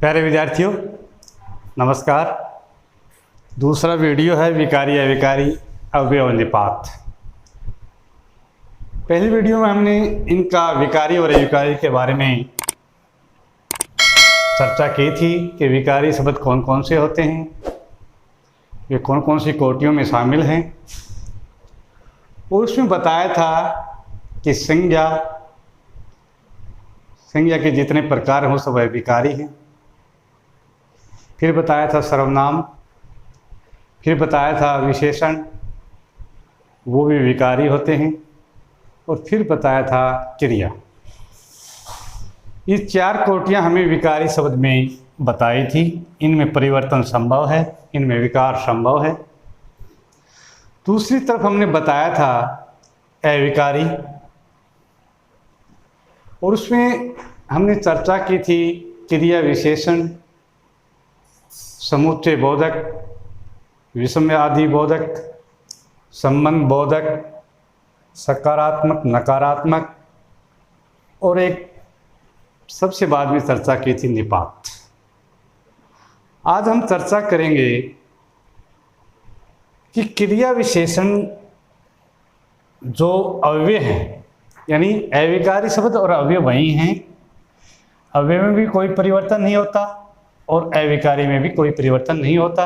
प्यारे विद्यार्थियों नमस्कार। दूसरा वीडियो है विकारी अविकारी अवयव निपात। पहली वीडियो में हमने इनका विकारी और अविकारी के बारे में चर्चा की थी कि विकारी शब्द कौन कौन से होते हैं, ये कौन कौन सी कोटियों में शामिल हैं, और उसमें बताया था कि संज्ञा के जितने प्रकार हों सब विकारी हैं। फिर बताया था सर्वनाम, फिर बताया था विशेषण, वो भी विकारी होते हैं, और फिर बताया था क्रिया। ये चार कोटियां हमें विकारी शब्द में बताई थी। इनमें परिवर्तन संभव है, इनमें विकार संभव है। दूसरी तरफ हमने बताया था अविकारी, और उसमें हमने चर्चा की थी क्रिया विशेषण, समुच्चय बोधक, विषम आदि बोधक, संबंध बोधक, सकारात्मक नकारात्मक, और एक सबसे बाद में चर्चा की थी निपात। आज हम चर्चा करेंगे कि क्रिया विशेषण जो अव्यय हैं, यानी अविकारी शब्द और अव्यय वही हैं। अव्यय में भी कोई परिवर्तन नहीं होता और अविकारी में भी कोई परिवर्तन नहीं होता।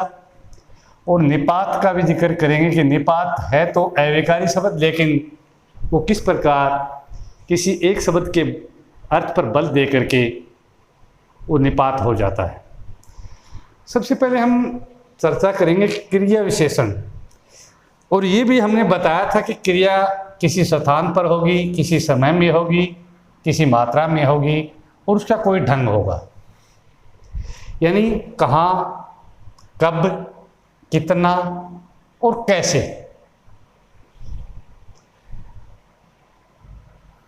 और निपात का भी जिक्र करेंगे कि निपात है तो अविकारी शब्द, लेकिन वो किस प्रकार किसी एक शब्द के अर्थ पर बल दे करके वो निपात हो जाता है। सबसे पहले हम चर्चा करेंगे क्रिया विशेषण, और ये भी हमने बताया था कि क्रिया किसी स्थान पर होगी, किसी समय में होगी, किसी मात्रा में होगी, और उसका कोई ढंग होगा, यानी कहाँ, कब, कितना और कैसे।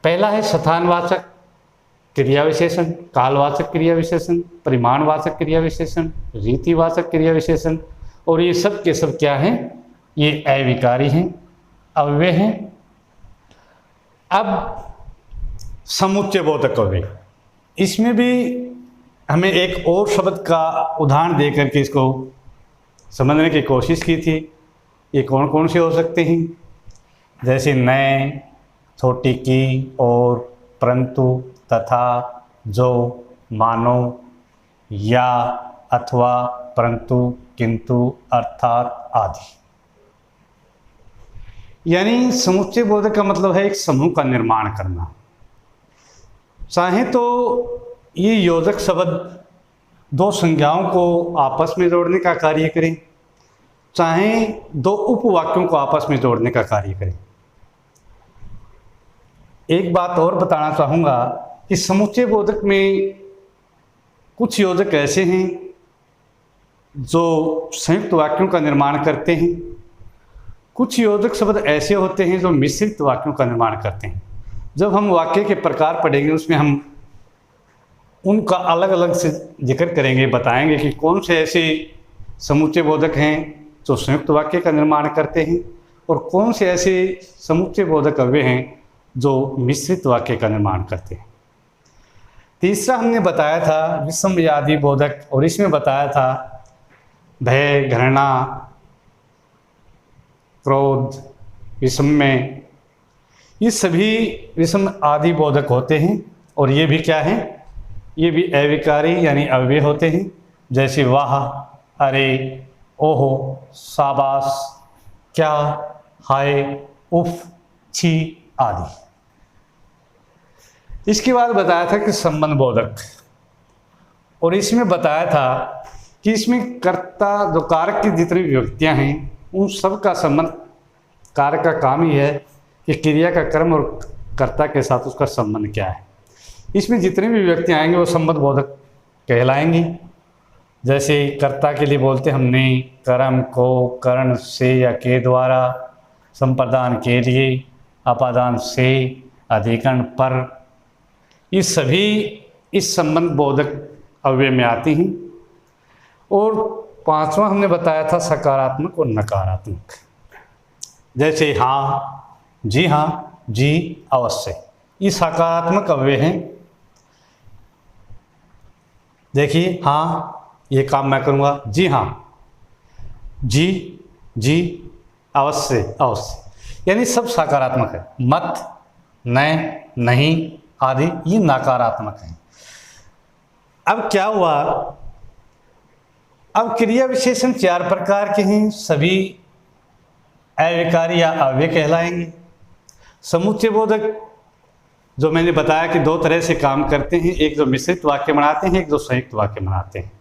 पहला है स्थानवाचक क्रिया विशेषण, कालवाचक क्रिया विशेषण, परिमाणवाचक क्रिया विशेषण, रीतिवाचक क्रिया विशेषण, और ये सब के सब क्या हैं? ये अविकारी हैं, अव्यय हैं। अब समुच्चय बोधक अव्यय, इसमें भी हमें एक और शब्द का उदाहरण दे करके इसको समझने की कोशिश की थी। ये कौन कौन से हो सकते हैं? जैसे नए, छोटी की, और, परंतु, तथा, जो, मानो, या, अथवा, परंतु, किंतु, अर्थात आदि। यानी समुच्चय बोधक का मतलब है एक समूह का निर्माण करना। चाहे तो ये योजक शब्द दो संज्ञाओं को आपस में जोड़ने का कार्य करें, चाहे दो उपवाक्यों को आपस में जोड़ने का कार्य करें। एक बात और बताना चाहूँगा कि समुच्चय बोधक में कुछ योजक ऐसे हैं जो संयुक्त वाक्यों का निर्माण करते हैं, कुछ योजक शब्द ऐसे होते हैं जो मिश्रित वाक्यों का निर्माण करते हैं। जब हम वाक्य के प्रकार पढ़ेंगे उसमें हम उनका अलग अलग से जिक्र करेंगे, बताएंगे कि कौन से ऐसे समुच्चय बोधक हैं जो संयुक्त वाक्य का निर्माण करते हैं, और कौन से ऐसे समुच्चय बोधक अव्यय हैं जो मिश्रित वाक्य का निर्माण करते हैं। तीसरा हमने बताया था विषम आदि बोधक, और इसमें बताया था भय, घृणा, क्रोध, विषम्य, ये सभी विषम आदि बोधक होते हैं, और ये भी क्या हैं? ये भी अविकारी यानी अव्यय होते हैं। जैसे वाह, अरे, ओहो, शाबाश, क्या, हाय, उफ, छी आदि। इसके बाद बताया था कि संबंध बोधक, और इसमें बताया था कि इसमें कर्ता जो कारक की जितनी व्यक्तियां हैं उन सब का संबंध, कारक का काम ही है कि क्रिया का कर्म और कर्ता के साथ उसका संबंध क्या है। इसमें जितने भी व्यक्ति आएंगे वो संबंध बोधक कहलाएंगे। जैसे कर्ता के लिए बोलते हमने कर्म को कर्ण से या के द्वारा, संप्रदान के लिए, अपादान से, अधिकरण पर, ये सभी इस संबंध बोधक अव्यय में आती हैं। और पांचवा हमने बताया था सकारात्मक और नकारात्मक। जैसे हाँ, जी हाँ, जी, अवश्य, ये सकारात्मक अव्यय हैं। देखिए, हाँ ये काम मैं करूँगा, जी हाँ, जी अवश्य अवश्य, यानी सब सकारात्मक है। मत, नहीं आदि ये नकारात्मक है। अब क्या हुआ, अब क्रिया विशेषण 4 प्रकार के हैं, सभी अविकारी या अव्यय कहलाएंगे। समुच्चय बोधक जो मैंने बताया कि 2 तरह से काम करते हैं, एक जो मिश्रित वाक्य बनाते हैं, एक जो संयुक्त वाक्य बनाते हैं,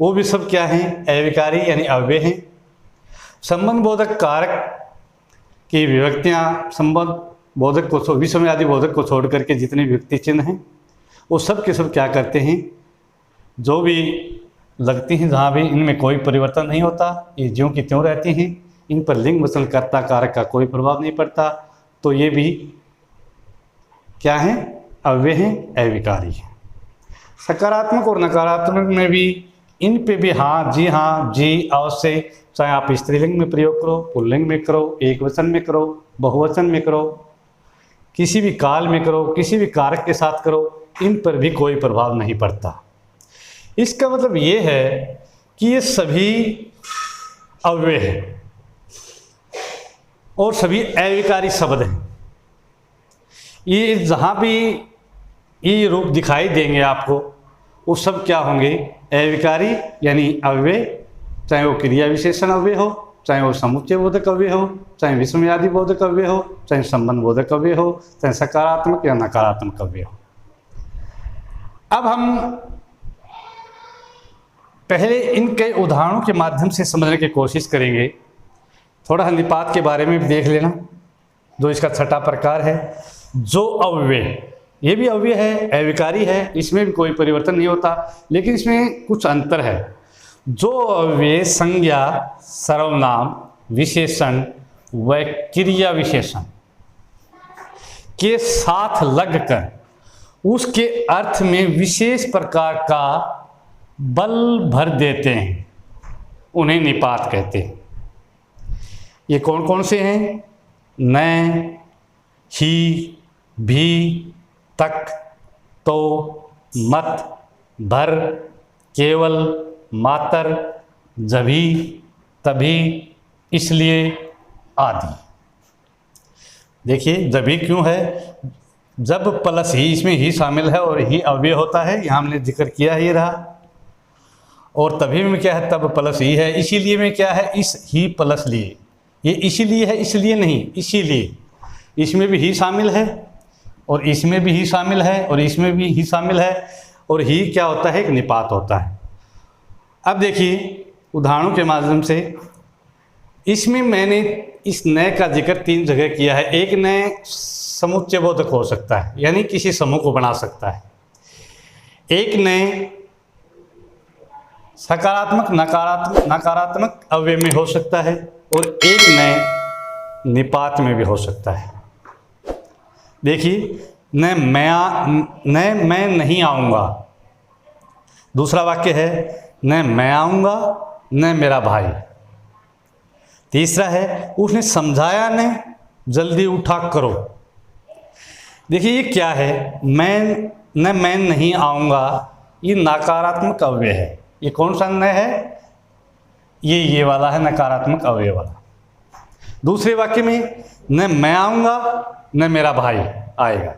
वो भी सब क्या हैं, अविकारी यानी अव्यय हैं। संबंध बोधक कारक की विभक्तियां, संबंध बोधक को, विषम आदि बोधक को छोड़ करके जितने विभक्ति चिन्ह हैं वो सब के सब क्या करते हैं, जो भी लगती हैं, जहाँ भी इनमें कोई परिवर्तन नहीं होता, ये ज्यों की त्यों रहती हैं, इन पर लिंग वचन कर्ता कारक का कोई प्रभाव नहीं पड़ता, तो ये भी क्या हैं, अव्यय हैं, अविकारी हैं। सकारात्मक और नकारात्मक में भी इन पे भी हाँ, जी अवश्य, चाहे आप स्त्रीलिंग में प्रयोग करो, पुल्लिंग में करो, एक वचन में करो, बहुवचन में करो, किसी भी काल में करो, किसी भी कारक के साथ करो, इन पर भी कोई प्रभाव नहीं पड़ता। इसका मतलब ये है कि ये सभी अव्यय हैं और सभी अविकारी शब्द हैं। ये जहाँ भी ये रूप दिखाई देंगे आपको, वो सब क्या होंगे, अविकारी यानी अव्यय, चाहे वो क्रिया विशेषण अव्यय हो, चाहे वो समुच्चय बोधक अव्यय हो, चाहे विषमयादि बोधक अव्यय हो, चाहे संबंध बोधक अव्यय हो, चाहे सकारात्मक या नकारात्मक अव्यय हो। अब हम पहले इनके उदाहरणों के माध्यम से समझने की कोशिश करेंगे। थोड़ा निपात के बारे में भी देख लेना, जो इसका छठा प्रकार है। जो अव्यय, ये भी अव्यय है, अविकारी है, इसमें भी कोई परिवर्तन नहीं होता, लेकिन इसमें कुछ अंतर है। जो अव्यय संज्ञा, सर्वनाम, विशेषण व क्रिया विशेषण के साथ लगकर उसके अर्थ में विशेष प्रकार का बल भर देते हैं, उन्हें निपात कहते हैं। ये कौन कौन से हैं, न, ही, भी, तक, तो, मत, भर, केवल, मातर, जभी, तभी, इसलिए आदि। देखिए जभी क्यों है, जब प्लस ही, इसमें ही शामिल है और ही अव्यय होता है, यहाँ हमने जिक्र किया ही रहा। और तभी में क्या है, तब प्लस ही है, इसीलिए में क्या है, इस ही प्लस लिए, ये इसीलिए है, इसलिए नहीं, इसीलिए। इसमें भी ही शामिल है और इसमें भी ही शामिल है और इसमें भी ही शामिल है, और ही क्या होता है, एक निपात होता है। अब देखिए उदाहरणों के माध्यम से, इसमें मैंने इस नए का जिक्र 3 जगह किया है। एक नए समुच्चय बोधक हो सकता है, यानी किसी समूह को बना सकता है। एक नए सकारात्मक नकारात्मक अव्यय में हो सकता है, और एक नए निपात में भी हो सकता है। देखिए, मैं नहीं आऊँगा, दूसरा वाक्य है न मैं आऊँगा न मेरा भाई। तीसरा है उसने समझाया न जल्दी उठा करो। देखिए ये क्या है, मैं नहीं आऊँगा, ये नकारात्मक अव्यय है। ये कौन सा न है, ये वाला है, नकारात्मक अव्यय वाला। दूसरे वाक्य में न मैं आऊँगा न मेरा भाई आएगा।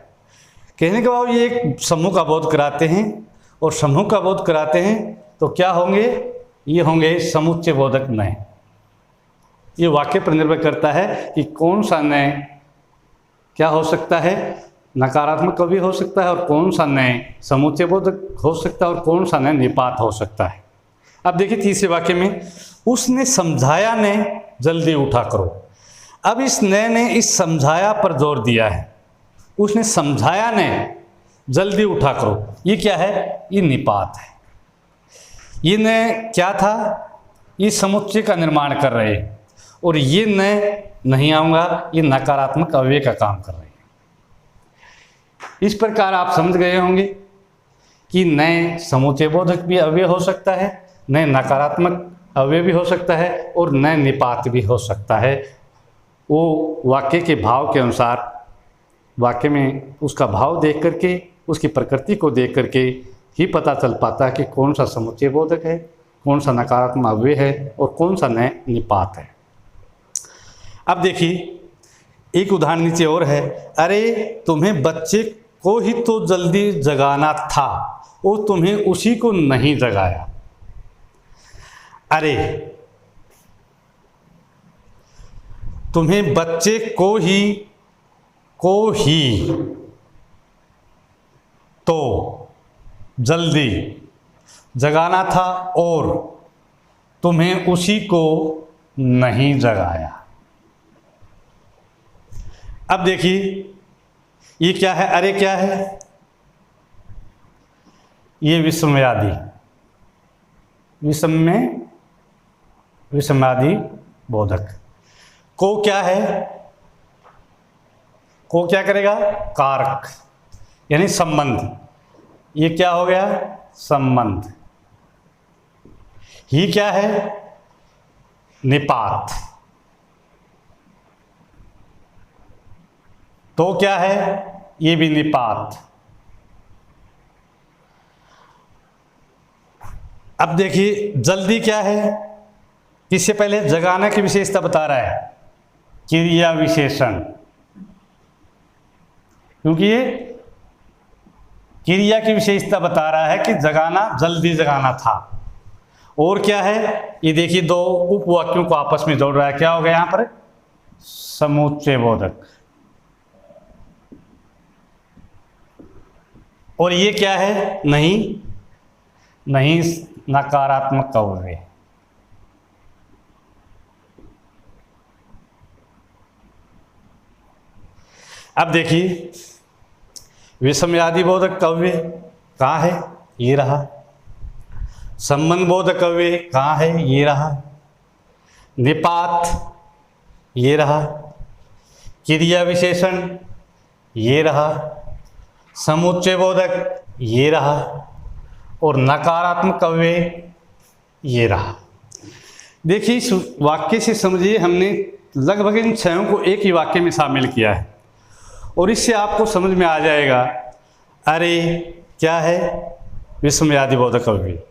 कहने के बाद ये एक समूह का बोध कराते हैं, और समूह का बोध कराते हैं तो क्या होंगे, ये होंगे समुच्चय बोधक नए। ये वाक्य पर निर्भर करता है कि कौन सा नए क्या हो सकता है, नकारात्मक अव्यय हो सकता है, और कौन सा नए समुच्चय बोधक हो सकता है, और कौन सा नए निपात हो सकता है। अब देखिए तीसरे वाक्य में, उसने समझाया ने जल्दी उठा करो। अब इस नए ने इस समझाया पर जोर दिया है, उसने समझाया ने जल्दी उठा करो। ये क्या है, ये निपात है। ये न क्या था, ये समुच्चय का निर्माण कर रहे हैं, और ये न नहीं आऊँगा, ये नकारात्मक अव्यय का काम कर रहे हैं। इस प्रकार आप समझ गए होंगे कि नए समुच्चय बोधक भी अव्यय हो सकता है, नए नकारात्मक अव्यय भी हो सकता है, और नए निपात भी हो सकता है। वो वाक्य के भाव के अनुसार, वाक्य में उसका भाव देख करके, उसकी प्रकृति को देख करके ही पता चल पाता है कि कौन सा समुच्चय बोधक है, कौन सा नकारात्मक अव्यय है और कौन सा निपात है। अब देखिए एक उदाहरण नीचे और है। अरे तुम्हें बच्चे को ही तो जल्दी जगाना था और तुम्हें उसी को नहीं जगाया। अरे तुम्हें बच्चे को ही तो जल्दी जगाना था और तुम्हें उसी को नहीं जगाया। अब देखिए ये क्या है, अरे क्या है, ये विस्मयादि, विस्मयादि बोधक। को क्या है, को क्या करेगा, कारक यानी संबंध। ये क्या हो गया, संबंध। ही क्या है, निपात। तो क्या है, ये भी निपात। अब देखिए जल्दी क्या है, इससे पहले जगाना की विशेषता बता रहा है, क्रिया विशेषण, क्योंकि ये क्रिया की विशेषता बता रहा है कि जगाना, जल्दी जगाना था। और क्या है, ये देखिए दो उपवाक्यों को आपस में जोड़ रहा है। क्या हो गया यहां पर, समुच्चय बोधक। और ये क्या है, नहीं नकारात्मक अव्यय। अब देखिए विस्मयादि बोधक अव्यय कहाँ है, ये रहा। संबंध बोधक अव्यय कहाँ है, ये रहा। निपात ये रहा। क्रिया विशेषण ये रहा। समुच्चय बोधक ये रहा और नकारात्मक अव्यय ये रहा। देखिए इस वाक्य से समझिए हमने लगभग इन छयों को एक ही वाक्य में शामिल किया है और इससे आपको समझ में आ जाएगा। अरे क्या है, विस्मयादि बोधक अव्यय।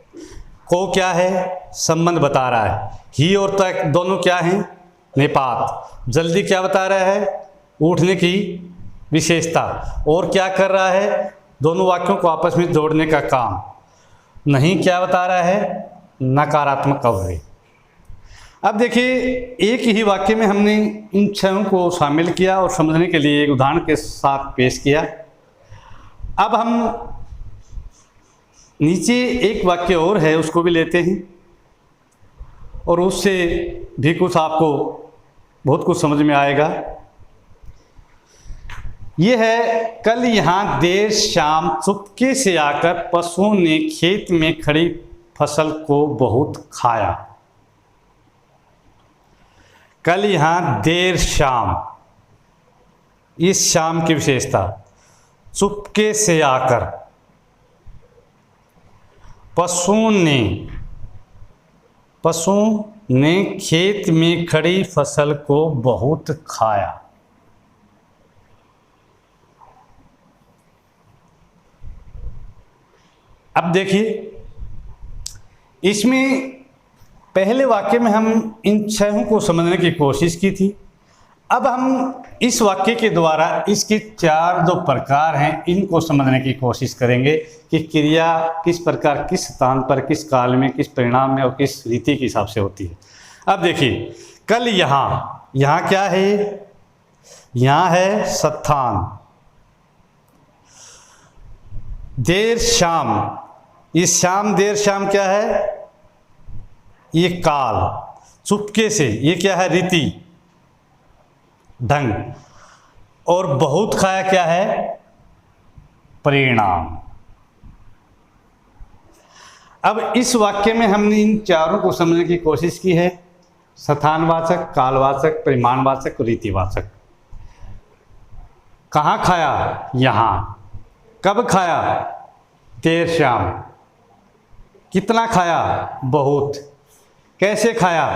को क्या है, संबंध बता रहा है। ही और तक दोनों क्या हैं, निपात। जल्दी क्या बता रहा है, उठने की विशेषता। और क्या कर रहा है, दोनों वाक्यों को आपस में जोड़ने का काम। नहीं क्या बता रहा है, नकारात्मक अव्यय। अब देखिए एक ही वाक्य में हमने इन छयों को शामिल किया और समझने के लिए एक उदाहरण के साथ पेश किया। अब हम नीचे एक वाक्य और है उसको भी लेते हैं और उससे भी कुछ आपको बहुत कुछ समझ में आएगा। ये है, कल यहाँ देर शाम चुपके से आकर पशुओं ने खेत में खड़ी फसल को बहुत खाया। कल यहाँ देर शाम, इस शाम की विशेषता। चुपके से आकर, पशुओं ने खेत में खड़ी फसल को बहुत खाया। अब देखिए इसमें पहले वाक्य में हम इन छहों को समझने की कोशिश की थी। अब हम इस वाक्य के द्वारा इसके चार जो प्रकार हैं इनको समझने की कोशिश करेंगे कि क्रिया किस प्रकार, किस स्थान पर, किस काल में, किस परिणाम में और किस रीति के हिसाब से होती है। अब देखिए कल यहाँ क्या है, यहाँ है स्थान। देर शाम, इस शाम, देर शाम क्या है, ये काल। चुपके से, ये क्या है, रीति, ढंग। और बहुत खाया क्या है, परिणाम। अब इस वाक्य में हमने इन चारों को समझने की कोशिश की है, स्थानवाचक, कालवाचक, परिमाणवाचक, रीतिवाचक। कहाँ खाया, यहाँ। कब खाया, देर शाम। कितना खाया, बहुत। कैसे खाया,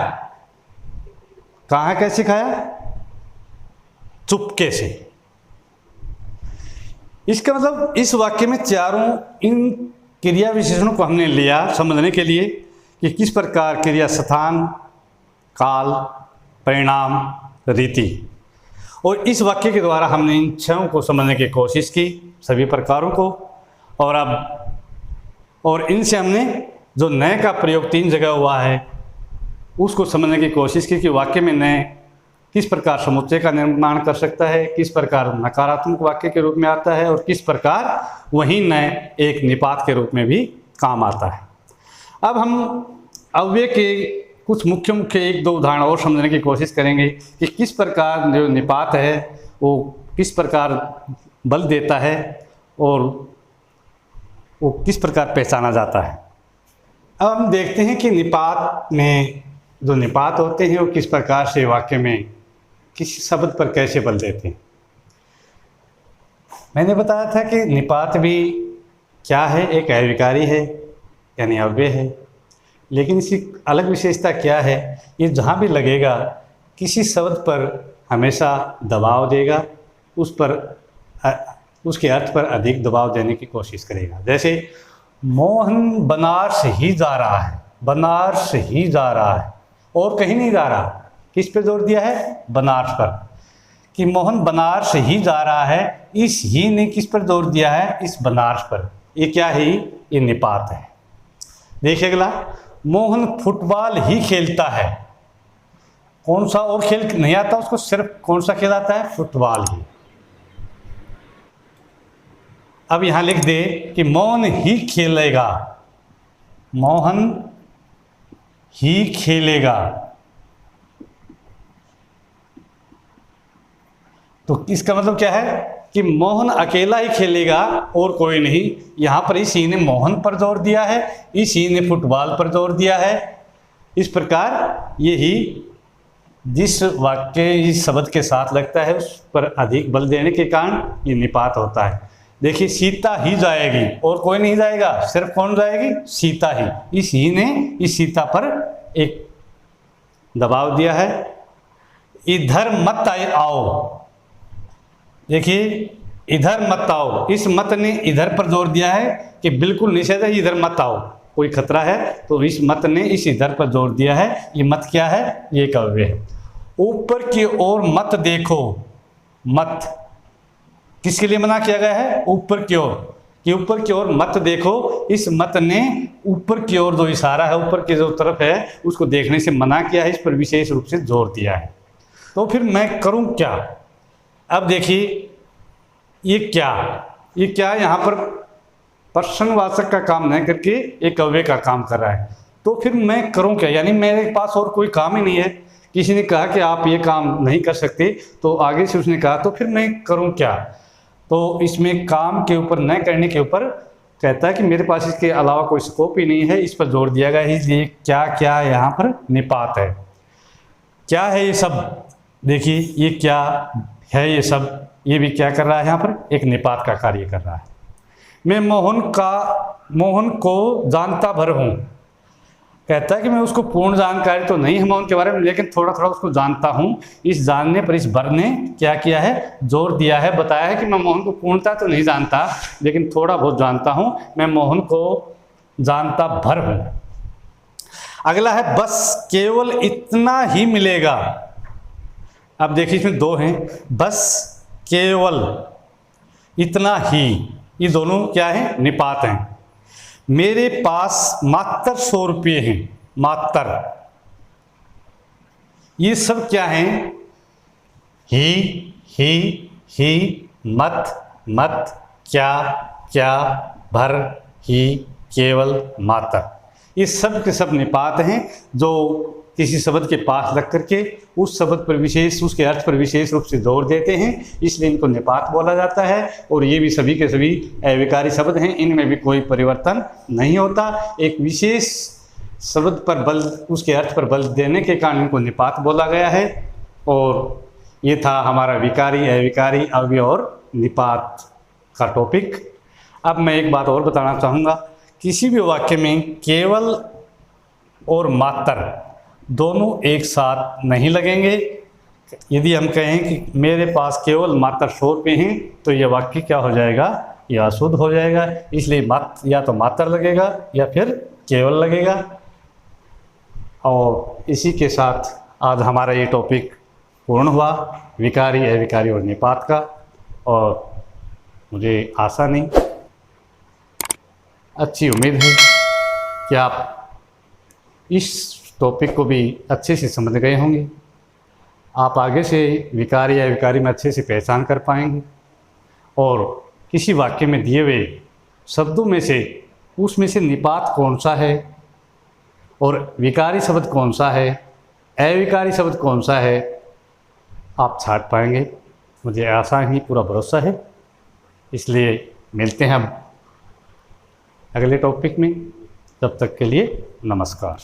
कहाँ कैसे खाया, चुपके से। इसका मतलब इस वाक्य में चारों इन क्रिया विशेषणों को हमने लिया समझने के लिए कि किस प्रकार क्रिया स्थान, काल, परिणाम, रीति, और इस वाक्य के द्वारा हमने इन छहों को समझने की कोशिश की, सभी प्रकारों को। और इनसे हमने जो नए का प्रयोग 3 जगह हुआ है उसको समझने की कोशिश की कि वाक्य में नए किस प्रकार समुच्चय का निर्माण कर सकता है, किस प्रकार नकारात्मक वाक्य के रूप में आता है, और किस प्रकार वही नए एक निपात के रूप में भी काम आता है। अब हम अव्यय के कुछ मुख्य 1-2 उदाहरण और समझने की कोशिश करेंगे कि किस प्रकार जो निपात है वो किस प्रकार बल देता है और वो किस प्रकार पहचाना जाता है। अब हम देखते हैं कि निपात में जो निपात होते हैं वो किस प्रकार से वाक्य में किस शब्द पर कैसे बल देते हैं। मैंने बताया था कि निपात भी क्या है, एक अविकारी है यानी अव्यय है, लेकिन इसकी अलग विशेषता क्या है, ये जहाँ भी लगेगा किसी शब्द पर हमेशा दबाव देगा, उस पर उसके अर्थ पर अधिक दबाव देने की कोशिश करेगा। जैसे मोहन बनारस ही जा रहा है, बनारस ही जा रहा है और कहीं नहीं जा रहा। किस पे जोर दिया है? बनारस पर, कि मोहन बनारस ही जा रहा है। इस ही ने किस पर जोर दिया है? इस बनारस पर। ये क्या है? ये निपात है। देखिए अगला, मोहन फुटबॉल ही खेलता है। कौन सा और खेल नहीं आता उसको, सिर्फ कौन सा खेल आता है? फुटबॉल ही। अब यहां लिख दे कि मोहन ही खेलेगा, मोहन ही खेलेगा। तो इसका मतलब क्या है कि मोहन अकेला ही खेलेगा और कोई नहीं। यहां पर इसी ने मोहन पर जोर दिया है, इसी ने फुटबॉल पर जोर दिया है। इस प्रकार यही जिस वाक्य इस शब्द के साथ लगता है उस पर अधिक बल देने के कारण ये निपात होता है। देखिए, सीता ही जाएगी और कोई नहीं जाएगा, सिर्फ कौन जाएगी? सीता ही। इस ही ने इस सीता पर एक दबाव दिया है। इधर मत आओ, देखिए इधर मत आओ, इस मत ने इधर पर जोर दिया है कि बिल्कुल निषेध है, इधर मत आओ, कोई खतरा है, तो इस मत ने इस इधर पर जोर दिया है। ये मत क्या है? ये कव्य है। ऊपर की ओर मत देखो, मत किसके लिए मना किया गया है? ऊपर की ओर, कि ऊपर की ओर मत देखो। इस मत ने ऊपर की ओर जो इशारा है, ऊपर की जो तरफ है उसको देखने से मना किया है, इस पर विशेष रूप से जोर दिया है। तो फिर मैं करूं क्या? अब देखिए ये क्या यहाँ पर प्रश्नवाचक का काम नहीं करके एक अव्यय का काम कर रहा है। तो फिर मैं करूं क्या? यानी मेरे पास और कोई काम ही नहीं है। किसी ने कहा कि आप ये काम नहीं कर सकते, तो आगे से उसने कहा तो फिर मैं करूं क्या? तो इसमें काम के ऊपर न करने के ऊपर कहता है कि मेरे पास इसके अलावा कोई स्कोप ही नहीं है, इस पर जोर दिया गया है। इसलिए क्या यहाँ पर निपात है। क्या है ये सब? देखिए ये क्या है? ये सब ये भी क्या कर रहा है? यहाँ पर एक निपात का कार्य कर रहा है। मैं मोहन को जानता भर हूँ। कहता है कि मैं उसको पूर्ण जानकारी तो नहीं है मोहन के बारे में, लेकिन थोड़ा थोड़ा उसको जानता हूँ। इस जानने पर इस भर ने क्या किया है? जोर दिया है, बताया है कि मैं मोहन को पूर्णता तो नहीं जानता, लेकिन थोड़ा बहुत जानता हूँ। मैं मोहन को जानता भर हूँ। अगला है बस केवल इतना ही मिलेगा। अब देखिए इसमें 2 हैं, बस केवल इतना ही, ये दोनों क्या है? निपात हैं। मेरे पास मात्र 100 रुपये हैं, मात्र, ये सब क्या हैं? ही, मत, क्या, भर, ही, केवल, मात्र, ये सब के सब निपात हैं जो किसी शब्द के पास लग करके उस शब्द पर विशेष, उसके अर्थ पर विशेष रूप से जोर देते हैं, इसलिए इनको निपात बोला जाता है। और ये भी सभी के सभी अविकारी शब्द हैं, इनमें भी कोई परिवर्तन नहीं होता। एक विशेष शब्द पर बल, उसके अर्थ पर बल देने के कारण इनको निपात बोला गया है। और ये था हमारा विकारी, अविकारी, अव्यय और निपात का टॉपिक। अब मैं एक बात और बताना चाहूँगा, किसी भी वाक्य में केवल और मात्र दोनों एक साथ नहीं लगेंगे। यदि हम कहें कि मेरे पास केवल मात्र 100 रुपये हैं, तो यह वाक्य क्या हो जाएगा? या अशुद्ध हो जाएगा। इसलिए या तो मात्र लगेगा या फिर केवल लगेगा। और इसी के साथ आज हमारा ये टॉपिक पूर्ण हुआ, विकारी, अविकारी और निपात का। और मुझे आशा नहीं, अच्छी उम्मीद है कि आप इस टॉपिक को भी अच्छे से समझ गए होंगे। आप आगे से विकारी या अविकारी में अच्छे से पहचान कर पाएंगे और किसी वाक्य में दिए हुए शब्दों में से उसमें से निपात कौन सा है और विकारी शब्द कौन सा है, अविकारी शब्द कौन सा है, आप छांट पाएंगे। मुझे आशा ही पूरा भरोसा है। इसलिए मिलते हैं हम अगले टॉपिक में। तब तक के लिए नमस्कार।